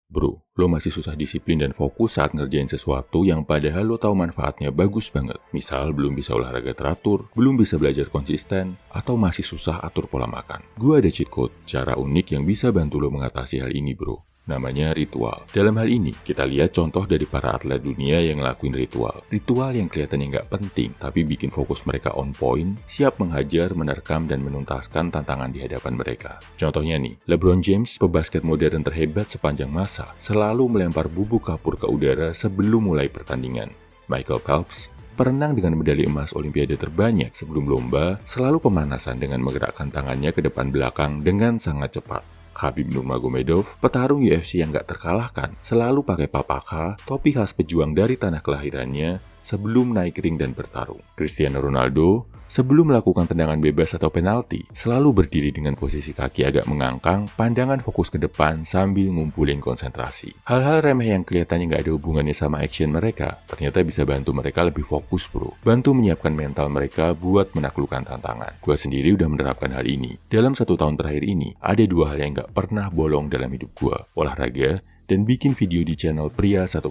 Bro, lo masih susah disiplin dan fokus saat ngerjain sesuatu yang padahal lo tahu manfaatnya bagus banget. Misal, belum bisa olahraga teratur, belum bisa belajar konsisten, atau masih susah atur pola makan. Gue ada cheat code, cara unik yang bisa bantu lo mengatasi hal ini, bro. Namanya ritual. Dalam hal ini, kita lihat contoh dari para atlet dunia yang ngelakuin ritual. Ritual yang kelihatannya nggak penting, tapi bikin fokus mereka on point, siap menghajar, menerkam, dan menuntaskan tantangan di hadapan mereka. Contohnya nih, LeBron James, pebasket modern terhebat sepanjang masa, selalu melempar bubuk kapur ke udara sebelum mulai pertandingan. Michael Phelps, perenang dengan medali emas Olimpiade terbanyak sebelum lomba, selalu pemanasan dengan menggerakkan tangannya ke depan belakang dengan sangat cepat. Khabib Nurmagomedov, petarung UFC yang gak terkalahkan, selalu pakai papaka, topi khas pejuang dari tanah kelahirannya, sebelum naik ring dan bertarung. Cristiano Ronaldo, sebelum melakukan tendangan bebas atau penalti, selalu berdiri dengan posisi kaki agak mengangkang, pandangan fokus ke depan sambil ngumpulin konsentrasi. Hal-hal remeh yang kelihatannya gak ada hubungannya sama action mereka, ternyata bisa bantu mereka lebih fokus, bro. Bantu menyiapkan mental mereka buat menaklukkan tantangan. Gua sendiri udah menerapkan hal ini. Dalam 1 tahun terakhir ini, ada 2 hal yang gak pernah bolong dalam hidup gua: olahraga dan bikin video di channel Pria 1%.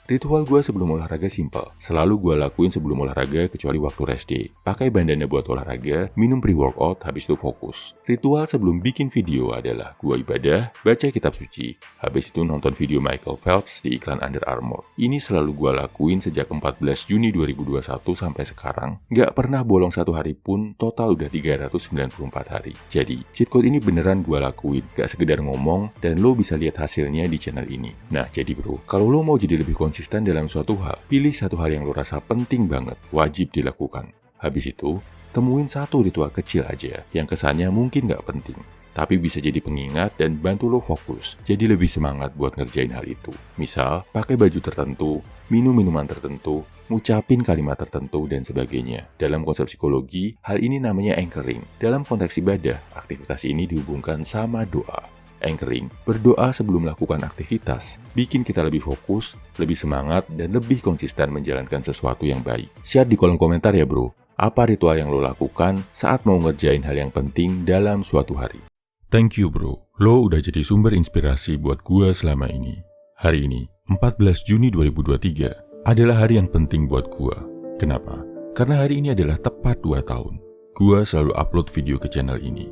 Ritual gue sebelum olahraga simple. Selalu gue lakuin sebelum olahraga kecuali waktu rest day. Pakai bandana buat olahraga, minum pre-workout, habis itu fokus. Ritual sebelum bikin video adalah gue ibadah, baca kitab suci, habis itu nonton video Michael Phelps di iklan Under Armour. Ini selalu gue lakuin sejak 14 Juni 2021 sampai sekarang. Nggak pernah bolong 1 hari pun, total udah 394 hari. Jadi, cheat code ini beneran gue lakuin, gak sekedar ngomong, dan lo bisa lihat hasilnya di channel ini. Nah, jadi bro, kalau lo mau jadi lebih konsisten dalam suatu hal, pilih 1 hal yang lo rasa penting banget, wajib dilakukan. Habis itu, temuin 1 ritual kecil aja, yang kesannya mungkin gak penting, tapi bisa jadi pengingat dan bantu lo fokus, jadi lebih semangat buat ngerjain hal itu. Misal, pakai baju tertentu, minum minuman tertentu, ngucapin kalimat tertentu, dan sebagainya. Dalam konsep psikologi, hal ini namanya anchoring. Dalam konteks ibadah, aktivitas ini dihubungkan sama doa. Anchoring, berdoa sebelum melakukan aktivitas, bikin kita lebih fokus, lebih semangat, dan lebih konsisten menjalankan sesuatu yang baik. Share di kolom komentar ya bro, apa ritual yang lo lakukan saat mau ngerjain hal yang penting dalam suatu hari. Thank you bro, lo udah jadi sumber inspirasi buat gue selama ini. Hari ini, 14 Juni 2023, adalah hari yang penting buat gue. Kenapa? Karena hari ini adalah tepat 2 tahun. Gue selalu upload video ke channel ini.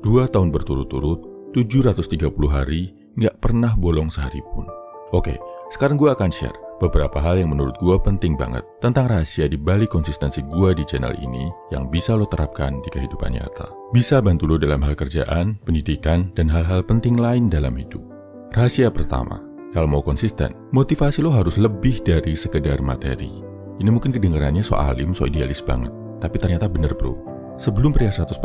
2 tahun berturut-turut, 730 hari, nggak pernah bolong sehari pun. Oke, sekarang gue akan share beberapa hal yang menurut gue penting banget tentang rahasia di balik konsistensi gue di channel ini yang bisa lo terapkan di kehidupan nyata. Bisa bantu lo dalam hal kerjaan, pendidikan, dan hal-hal penting lain dalam hidup. Rahasia pertama, kalau mau konsisten, motivasi lo harus lebih dari sekedar materi. Ini mungkin kedengarannya so alim, so idealis banget, tapi ternyata bener bro. Sebelum Pria 100%,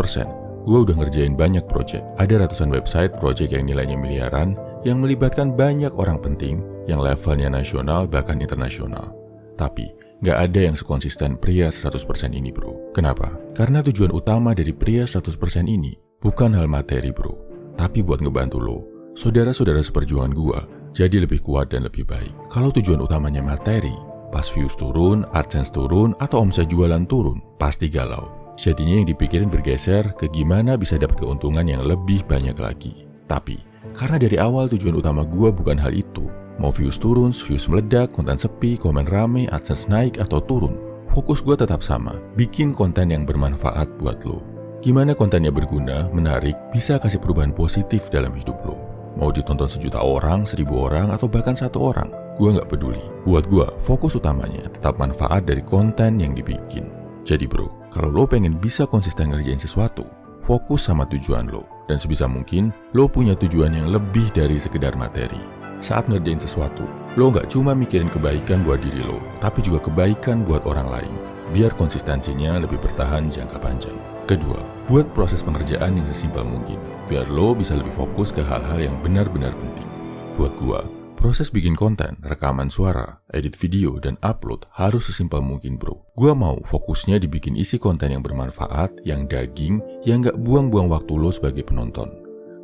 gue udah ngerjain banyak project. Ada ratusan website project yang nilainya miliaran, yang melibatkan banyak orang penting, yang levelnya nasional bahkan internasional. Tapi, nggak ada yang sekonsisten Pria 100% ini bro. Kenapa? Karena tujuan utama dari Pria 100% ini bukan hal materi bro, tapi buat ngebantu lo, saudara-saudara seperjuangan gue, jadi lebih kuat dan lebih baik. Kalau tujuan utamanya materi, pas views turun, AdSense turun, atau omset jualan turun, pasti galau. Jadinya yang dipikirin bergeser ke gimana bisa dapat keuntungan yang lebih banyak lagi. Tapi, karena dari awal tujuan utama gue bukan hal itu, mau views turun, views meledak, konten sepi, komen rame, AdSense naik atau turun, fokus gue tetap sama, bikin konten yang bermanfaat buat lo. Gimana kontennya berguna, menarik, bisa kasih perubahan positif dalam hidup lo. Mau ditonton 1 juta orang, 1000 orang, atau bahkan 1 orang, gue nggak peduli. Buat gue, fokus utamanya tetap manfaat dari konten yang dibikin. Jadi bro, kalau lo pengen bisa konsisten ngerjain sesuatu, fokus sama tujuan lo. Dan sebisa mungkin, lo punya tujuan yang lebih dari sekedar materi. Saat ngerjain sesuatu, lo nggak cuma mikirin kebaikan buat diri lo, tapi juga kebaikan buat orang lain. Biar konsistensinya lebih bertahan jangka panjang. Kedua, buat proses pengerjaan yang sesimpel mungkin. Biar lo bisa lebih fokus ke hal-hal yang benar-benar penting. Buat gua, proses bikin konten, rekaman suara, edit video, dan upload harus sesimpel mungkin bro. Gua mau fokusnya dibikin isi konten yang bermanfaat, yang daging, yang gak buang-buang waktu lo sebagai penonton.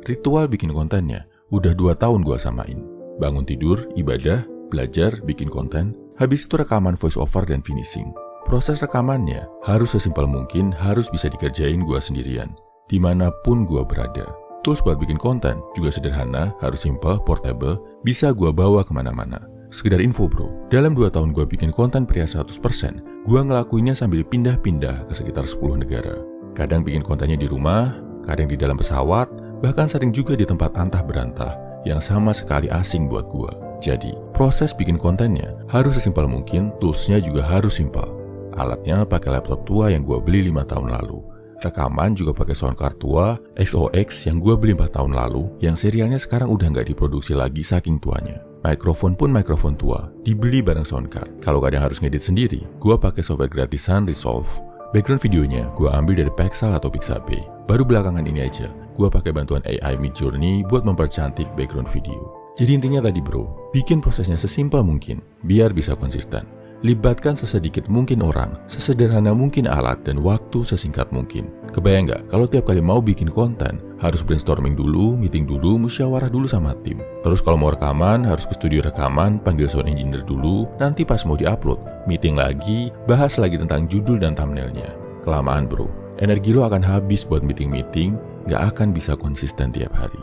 Ritual bikin kontennya udah 2 tahun gua samain. Bangun tidur, ibadah, belajar, bikin konten, habis itu rekaman voice over dan finishing. Proses rekamannya harus sesimpel mungkin, harus bisa dikerjain gua sendirian, dimanapun gua berada. Tools buat bikin konten juga sederhana, harus simple, portable, bisa gue bawa kemana-mana. Sekedar info bro, dalam 2 tahun gue bikin konten pria 100%, gue ngelakuinnya sambil pindah-pindah ke sekitar 10 negara. Kadang bikin kontennya di rumah, kadang di dalam pesawat, bahkan sering juga di tempat antah berantah yang sama sekali asing buat gue. Jadi, proses bikin kontennya harus sesimpel mungkin, toolsnya juga harus simpel. Alatnya pakai laptop tua yang gue beli 5 tahun lalu. Rekaman juga pakai soundcard tua XOX yang gue beli 4 tahun lalu, yang serialnya sekarang udah nggak diproduksi lagi saking tuanya. Mikrofon pun mikrofon tua, dibeli bareng soundcard. Kalau kadang harus ngedit sendiri, gue pakai software gratisan Resolve. Background videonya gue ambil dari Pexel atau Pixabay. Baru belakangan ini aja, gue pakai bantuan AI Midjourney buat mempercantik background video. Jadi intinya tadi bro, bikin prosesnya sesimpel mungkin, biar bisa konsisten. Libatkan sesedikit mungkin orang, sesederhana mungkin alat, dan waktu sesingkat mungkin. Kebayang nggak kalau tiap kali mau bikin konten, harus brainstorming dulu, meeting dulu, musyawarah dulu sama tim. Terus kalau mau rekaman, harus ke studio rekaman, panggil sound engineer dulu, nanti pas mau diupload, meeting lagi, bahas lagi tentang judul dan thumbnailnya. Kelamaan bro, energi lo akan habis buat meeting-meeting, nggak akan bisa konsisten tiap hari.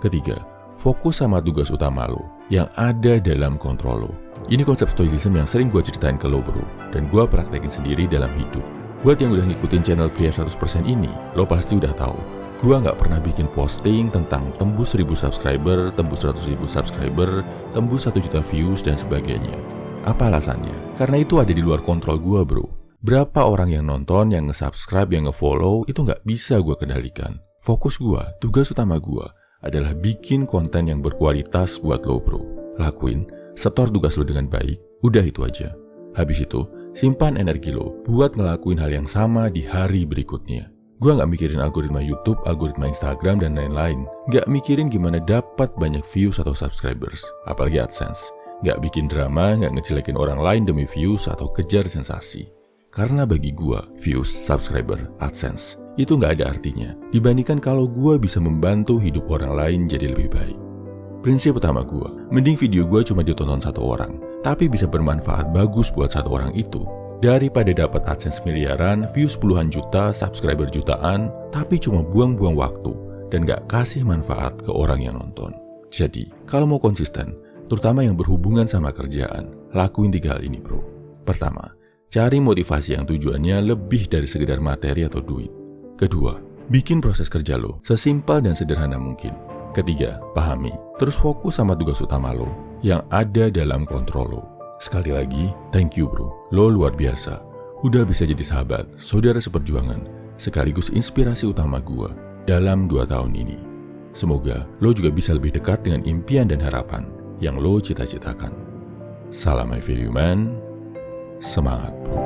Ketiga, fokus sama tugas utama lo, yang ada dalam kontrol lo. Ini konsep stoicism yang sering gue ceritain ke lo bro, dan gue praktekin sendiri dalam hidup. Buat yang udah ngikutin channel Pria 100% ini, lo pasti udah tahu, gue nggak pernah bikin posting tentang tembus 1000 subscriber, tembus 100.000 subscriber, tembus 1 juta views, dan sebagainya. Apa alasannya? Karena itu ada di luar kontrol gue bro. Berapa orang yang nonton, yang nge-subscribe, yang nge-follow, itu nggak bisa gue kendalikan. Fokus gue, tugas utama gue, adalah bikin konten yang berkualitas buat lo bro. Lakuin, setor tugas lo dengan baik, udah itu aja. Habis itu, simpan energi lo buat ngelakuin hal yang sama di hari berikutnya. Gue gak mikirin algoritma YouTube, algoritma Instagram, dan lain-lain. Gak mikirin gimana dapat banyak views atau subscribers, apalagi AdSense. Gak bikin drama, gak ngejelekin orang lain demi views atau kejar sensasi. Karena bagi gue, views, subscriber, AdSense, itu gak ada artinya dibandingkan kalau gue bisa membantu hidup orang lain jadi lebih baik. Prinsip utama gue, mending video gue cuma ditonton 1 orang, tapi bisa bermanfaat bagus buat 1 orang itu, daripada dapat AdSense miliaran, views puluhan juta, subscriber jutaan, tapi cuma buang-buang waktu dan gak kasih manfaat ke orang yang nonton. Jadi, kalau mau konsisten, terutama yang berhubungan sama kerjaan, lakuin 3 hal ini bro. Pertama, cari motivasi yang tujuannya lebih dari sekedar materi atau duit. Kedua, bikin proses kerja lo sesimpel dan sederhana mungkin. Ketiga, pahami, terus fokus sama tugas utama lo yang ada dalam kontrol lo. Sekali lagi, thank you bro, lo luar biasa. Udah bisa jadi sahabat, saudara seperjuangan, sekaligus inspirasi utama gua dalam 2 tahun ini. Semoga lo juga bisa lebih dekat dengan impian dan harapan yang lo cita-citakan. Salam I Feel You Man, semangat bro.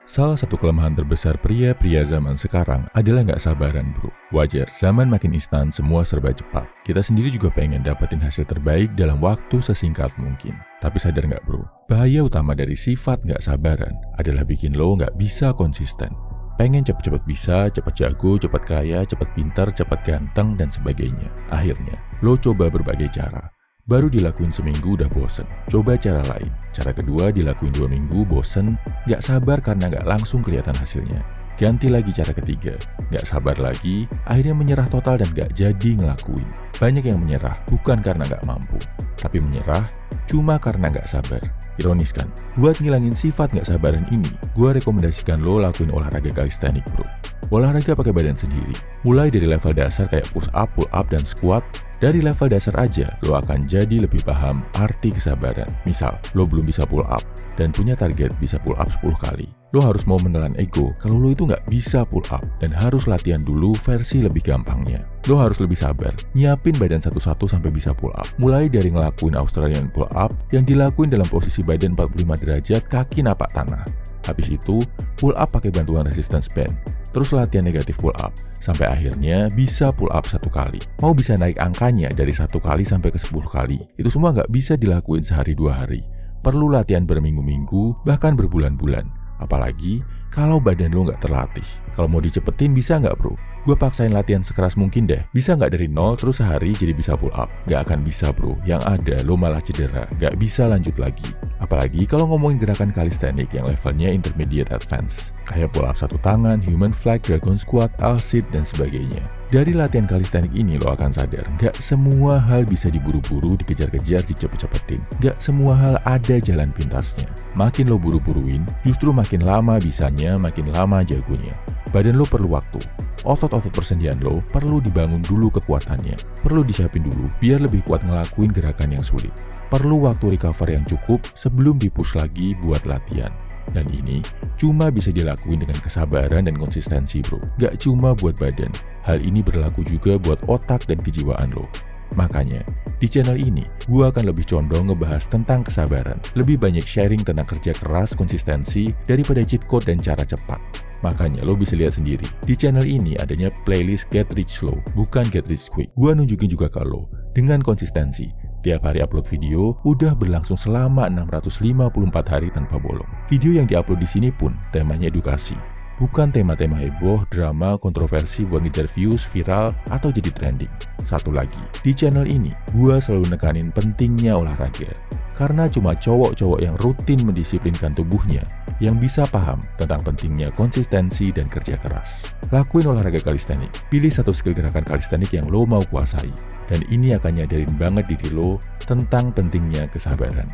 Salah satu kelemahan terbesar pria-pria zaman sekarang adalah nggak sabaran bro. Wajar, zaman makin instan, semua serba cepat. Kita sendiri juga pengen dapetin hasil terbaik dalam waktu sesingkat mungkin. Tapi sadar nggak bro, bahaya utama dari sifat nggak sabaran adalah bikin lo nggak bisa konsisten. Pengen cepet-cepet bisa, cepet jago, cepet kaya, cepet pintar, cepet ganteng, dan sebagainya. Akhirnya, lo coba berbagai cara. Baru dilakuin seminggu udah bosen, coba cara lain. Cara kedua dilakuin 2 minggu, bosen, gak sabar karena gak langsung kelihatan hasilnya. Ganti lagi cara ketiga, gak sabar lagi, akhirnya menyerah total dan gak jadi ngelakuin. Banyak yang menyerah bukan karena gak mampu, tapi menyerah cuma karena gak sabar. Ironis kan? Buat ngilangin sifat gak sabaran ini, gue rekomendasikan lo lakuin olahraga calisthenic bro. Olahraga pakai badan sendiri, mulai dari level dasar kayak push up, pull up, dan squat. Dari level dasar aja, lo akan jadi lebih paham arti kesabaran. Misal, lo belum bisa pull up dan punya target bisa pull up 10 kali. Lo harus mau menelan ego kalau lo itu nggak bisa pull up dan harus latihan dulu versi lebih gampangnya. Lo harus lebih sabar, nyiapin badan satu-satu sampai bisa pull up. Mulai dari ngelakuin Australian pull up yang dilakuin dalam posisi badan 45 derajat, kaki napak tanah. Habis itu, pull up pakai bantuan resistance band. Terus latihan negatif pull up, sampai akhirnya bisa pull up 1 kali. Mau bisa naik angkanya dari 1 kali sampai ke 10 kali. Itu semua nggak bisa dilakuin sehari 2 hari. Perlu latihan berminggu-minggu, bahkan berbulan-bulan. Apalagi kalau badan lo nggak terlatih. Kalau mau dicepetin bisa nggak bro? Gue paksain latihan sekeras mungkin deh. Bisa nggak dari 0 terus sehari jadi bisa pull up? Nggak akan bisa bro. Yang ada lo malah cedera, nggak bisa lanjut lagi. Apalagi kalau ngomongin gerakan kalistenik yang levelnya intermediate advance, kayak pull up satu tangan, human flag, dragon squat, L-sit, dan sebagainya. Dari latihan kalistenik ini lo akan sadar, gak semua hal bisa diburu-buru, dikejar-kejar, dicepet-cepetin. Gak semua hal ada jalan pintasnya. Makin lo buru-buruin, justru makin lama bisanya, makin lama jagonya. Badan lo perlu waktu. Otot-otot persendian lo perlu dibangun dulu kekuatannya. Perlu disiapin dulu biar lebih kuat ngelakuin gerakan yang sulit. Perlu waktu recover yang cukup sebelum dipush lagi buat latihan. Dan ini cuma bisa dilakuin dengan kesabaran dan konsistensi bro. Gak cuma buat badan. Hal ini berlaku juga buat otak dan kejiwaan lo. Makanya, di channel ini, gue akan lebih condong ngebahas tentang kesabaran. Lebih banyak sharing tentang kerja keras, konsistensi, daripada cheat code dan cara cepat. Makanya lo bisa lihat sendiri, di channel ini adanya playlist Get Rich Slow, bukan Get Rich Quick. Gue nunjukin juga ke lo, dengan konsistensi, tiap hari upload video, udah berlangsung selama 654 hari tanpa bolong. Video yang diupload di sini pun temanya edukasi. Bukan tema-tema heboh, drama, kontroversi buat ngejar views, viral, atau jadi trending. Satu lagi, di channel ini, gue selalu nekanin pentingnya olahraga. Karena cuma cowok-cowok yang rutin mendisiplinkan tubuhnya, yang bisa paham tentang pentingnya konsistensi dan kerja keras. Lakuin olahraga kalistenik, pilih satu skill gerakan kalistenik yang lo mau kuasai. Dan ini akan nyadarin banget diri lo tentang pentingnya kesabaran.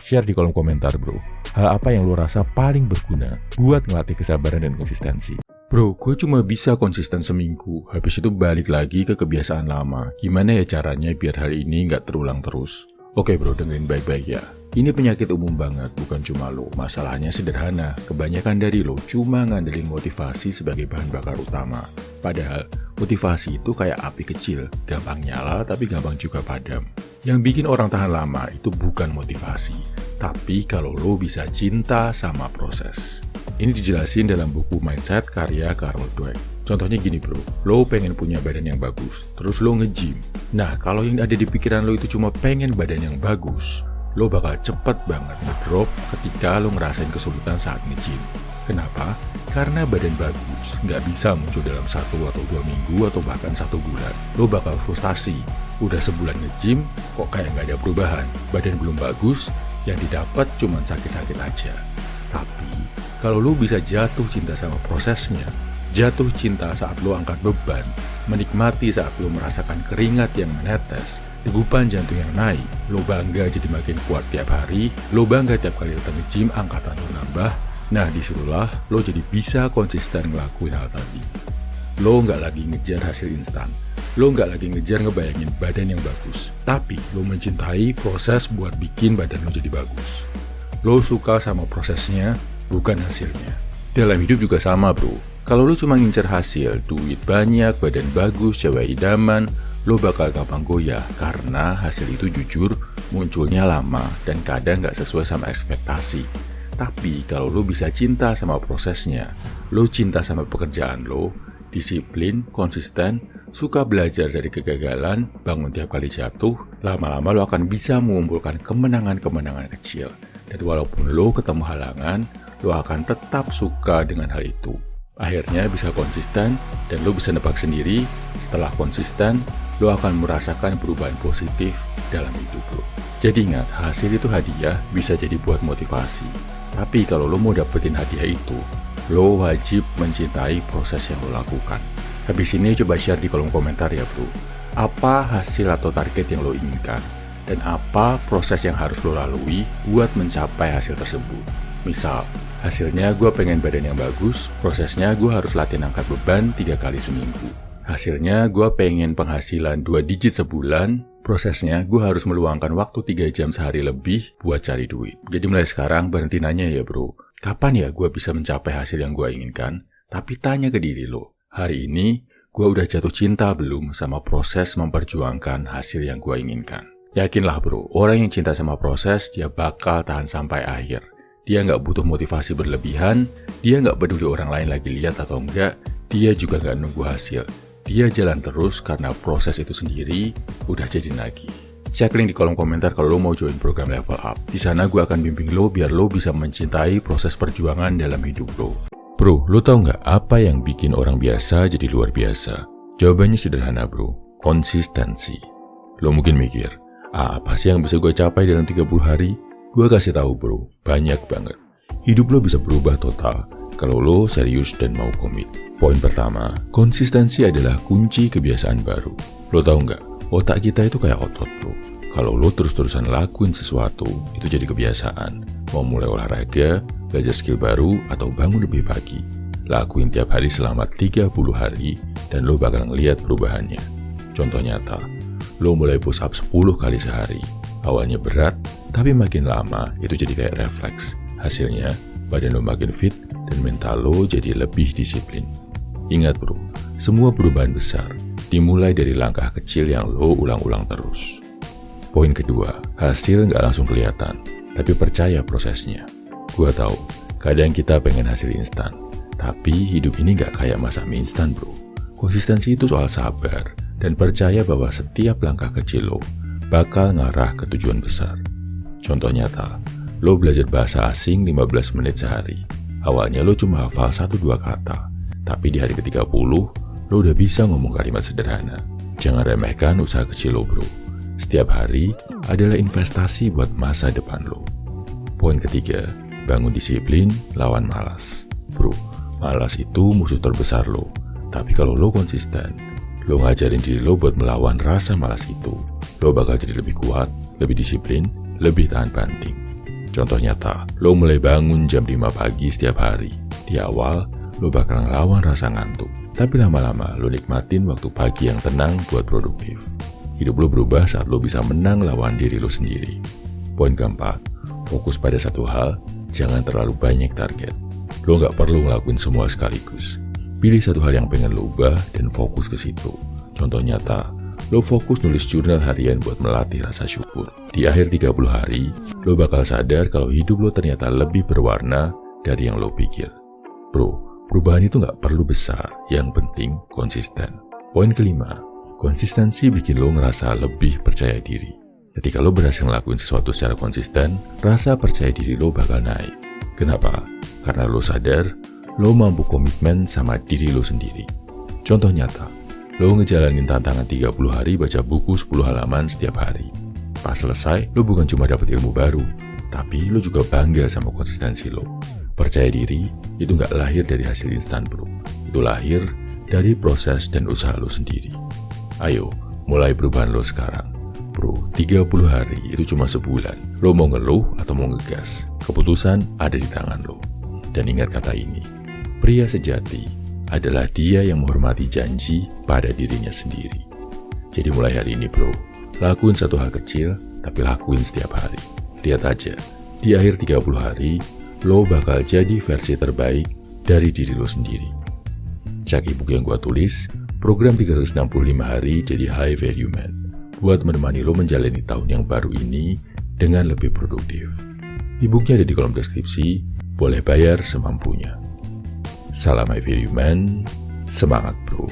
Share di kolom komentar bro, hal apa yang lo rasa paling berguna buat ngelatih kesabaran dan konsistensi. Bro, gue cuma bisa konsisten seminggu, habis itu balik lagi ke kebiasaan lama. Gimana ya caranya biar hal ini nggak terulang terus? Oke bro, dengerin baik-baik ya. Ini penyakit umum banget, bukan cuma lo. Masalahnya sederhana, kebanyakan dari lo cuma ngandelin motivasi sebagai bahan bakar utama. Padahal, motivasi itu kayak api kecil, gampang nyala tapi gampang juga padam. Yang bikin orang tahan lama itu bukan motivasi, tapi kalau lo bisa cinta sama proses. Ini dijelasin dalam buku Mindset karya Carol Dweck. Contohnya gini bro, lo pengen punya badan yang bagus, terus lo nge-gym. Nah, kalau yang ada di pikiran lo itu cuma pengen badan yang bagus, lo bakal cepet banget ngedrop ketika lo ngerasain kesulitan saat nge-gym. Kenapa? Karena badan bagus nggak bisa muncul dalam 1 atau 2 minggu atau bahkan 1 bulan. Lo bakal frustasi. Udah sebulan nge-gym, kok kayak nggak ada perubahan. Badan belum bagus, yang didapat cuma sakit-sakit aja. Tapi, kalau lo bisa jatuh cinta sama prosesnya, jatuh cinta saat lo angkat beban, menikmati saat lo merasakan keringat yang menetes, degupan jantung yang naik, lo bangga jadi makin kuat tiap hari, lo bangga tiap kali datang nge-gym angkatan lo nambah. Nah, disitulah lo jadi bisa konsisten ngelakuin hal tadi. Lo nggak lagi ngejar hasil instan. Lo nggak lagi ngejar ngebayangin badan yang bagus. Tapi lo mencintai proses buat bikin badan lo jadi bagus. Lo suka sama prosesnya, bukan hasilnya. Dalam hidup juga sama bro. Kalau lo cuma ngincer hasil, duit banyak, badan bagus, cewek idaman, lo bakal gampang goyah. Karena hasil itu jujur, munculnya lama dan kadang nggak sesuai sama ekspektasi. Tapi kalau lo bisa cinta sama prosesnya, lo cinta sama pekerjaan lo, disiplin, konsisten, suka belajar dari kegagalan, bangun tiap kali jatuh, lama-lama lo akan bisa mengumpulkan kemenangan-kemenangan kecil. Dan walaupun lo ketemu halangan, lo akan tetap suka dengan hal itu. Akhirnya bisa konsisten, dan lo bisa nebak sendiri, setelah konsisten, lo akan merasakan perubahan positif dalam hidup lo. Jadi ingat, hasil itu hadiah, bisa jadi buat motivasi. Tapi kalau lo mau dapetin hadiah itu, lo wajib mencintai proses yang lo lakukan. Habis ini coba share di kolom komentar ya bro. Apa hasil atau target yang lo inginkan? Dan apa proses yang harus lo lalui buat mencapai hasil tersebut? Misal, hasilnya gue pengen badan yang bagus, prosesnya gue harus latihan angkat beban 3 kali seminggu. Hasilnya gue pengen penghasilan 2 digit sebulan, prosesnya gue harus meluangkan waktu 3 jam sehari lebih buat cari duit. Jadi mulai sekarang berhenti nanya ya bro, kapan ya gue bisa mencapai hasil yang gue inginkan? Tapi tanya ke diri lo, hari ini gue udah jatuh cinta belum sama proses memperjuangkan hasil yang gue inginkan? Yakinlah bro, orang yang cinta sama proses, dia bakal tahan sampai akhir. Dia nggak butuh motivasi berlebihan, dia nggak peduli orang lain lagi lihat atau enggak, dia juga nggak nunggu hasil. Dia jalan terus karena proses itu sendiri udah jadi nagih. Cek link di kolom komentar kalau lo mau join program Level Up. Di sana gue akan bimbing lo biar lo bisa mencintai proses perjuangan dalam hidup lo. Bro, lo tau nggak apa yang bikin orang biasa jadi luar biasa? Jawabannya sederhana bro, konsistensi. Lo mungkin mikir, apa sih yang bisa gue capai dalam 30 hari? Gua kasih tahu bro, banyak banget. Hidup lo bisa berubah total kalau lo serius dan mau komit. Poin pertama, konsistensi adalah kunci kebiasaan baru. Lo tahu nggak, otak kita itu kayak otot bro. Kalau lo terus-terusan lakuin sesuatu, itu jadi kebiasaan. Mau mulai olahraga, belajar skill baru, atau bangun lebih pagi. Lakuin tiap hari selama 30 hari, dan lo bakal ngeliat perubahannya. Contoh nyata, lo mulai push up 10 kali sehari. Awalnya berat, tapi makin lama itu jadi kayak refleks. Hasilnya, badan lo makin fit, dan mental lo jadi lebih disiplin. Ingat bro, semua perubahan besar dimulai dari langkah kecil yang lo ulang-ulang terus. Poin kedua, hasil nggak langsung kelihatan, tapi percaya prosesnya. Gua tahu, kadang kita pengen hasil instan, tapi hidup ini nggak kayak masak mie instan bro. Konsistensi itu soal sabar, dan percaya bahwa setiap langkah kecil lo bakal ngarah ke tujuan besar. Contoh nyata, lo belajar bahasa asing 15 menit sehari. Awalnya lo cuma hafal 1-2 kata, tapi di hari ke-30, lo udah bisa ngomong kalimat sederhana. Jangan remehkan usaha kecil lo bro. Setiap hari adalah investasi buat masa depan lo. Poin ketiga, bangun disiplin, lawan malas. Bro, malas itu musuh terbesar lo. Tapi kalau lo konsisten, lo ngajarin diri lo buat melawan rasa malas itu, lo bakal jadi lebih kuat, lebih disiplin, lebih tahan banting. Contoh nyata, lo mulai bangun jam 5 pagi setiap hari. Di awal, lo bakal ngelawan rasa ngantuk. Tapi lama-lama, lo nikmatin waktu pagi yang tenang buat produktif. Hidup lo berubah saat lo bisa menang lawan diri lo sendiri. Poin keempat, fokus pada satu hal, jangan terlalu banyak target. Lo nggak perlu ngelakuin semua sekaligus. Pilih satu hal yang pengen lo ubah dan fokus ke situ. Contoh nyata, lo fokus nulis jurnal harian buat melatih rasa syukur. Di akhir 30 hari, lo bakal sadar kalau hidup lo ternyata lebih berwarna dari yang lo pikir. Bro, perubahan itu nggak perlu besar, yang penting konsisten. Poin kelima, konsistensi bikin lo ngerasa lebih percaya diri. Ketika lo berhasil ngelakuin sesuatu secara konsisten, rasa percaya diri lo bakal naik. Kenapa? Karena lo sadar, lo mampu komitmen sama diri lo sendiri. Contoh nyata, lo ngejalanin tantangan 30 hari baca buku 10 halaman setiap hari. Pas selesai, lo bukan cuma dapat ilmu baru, tapi lo juga bangga sama konsistensi lo. Percaya diri itu nggak lahir dari hasil instan bro. Itu lahir dari proses dan usaha lo sendiri. Ayo, mulai perubahan lo sekarang. Bro, 30 hari itu cuma sebulan. Lo mau ngeluh atau mau ngegas? Keputusan ada di tangan lo. Dan ingat kata ini, pria sejati adalah dia yang menghormati janji pada dirinya sendiri. Jadi mulai hari ini bro, lakuin satu hal kecil, tapi lakuin setiap hari. Lihat aja, di akhir 30 hari, lo bakal jadi versi terbaik dari diri lo sendiri. Cek ebook yang gua tulis, program 365 hari jadi high value man, buat menemani lo menjalani tahun yang baru ini dengan lebih produktif. Ebooknya ada di kolom deskripsi, boleh bayar semampunya. Salam high value man, semangat bro.